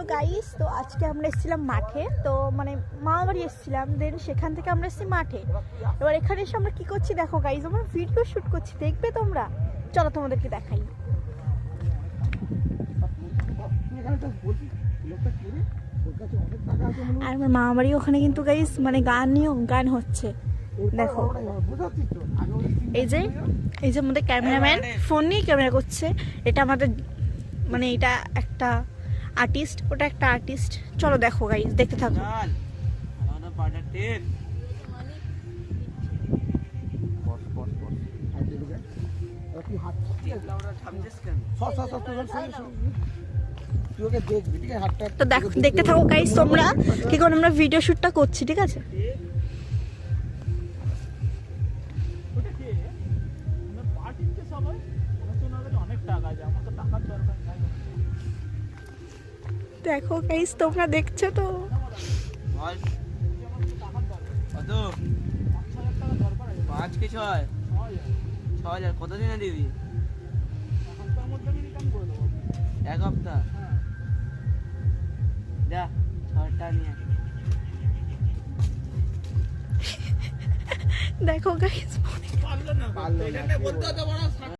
Hello guys, তো আজকে আমরা এসেছিলাম মাঠে। তো মানে মামা বাড়ি এসেছিলাম, দেন সেখান থেকে আমরা এসেছি মাঠে। এবার এখানে এসে আমরা কি করছি দেখো গাইস, আমরা ভিডিও শুট করছি, দেখবে তোমরা? চলো তোমাদেরকে দেখাই। আর আমার মামা বাড়ি ওখানে কিন্তু গাইস মানে গান হচ্ছে দেখো। এই যে আমাদের ক্যামেরাম্যান ফোন নিয়ে ক্যামেরা করছে। এটা আমাদের মানে এটা একটা আর্টিস্ট, ওটা একটা আর্টিস্ট। চলো দেখো গাইস, দেখতে থাকো। তো দেখতে থাকো গাইস তোমরা, ঠিক আছে? আমরা ভিডিও শুটটা করছি, ঠিক আছে? দেখো গাইস, তোমরা দেখছো তো? কত দিনে দিবি? এক সপ্তাহ। যা 6টা নিয়ে। দেখো গাইস, পারলো না।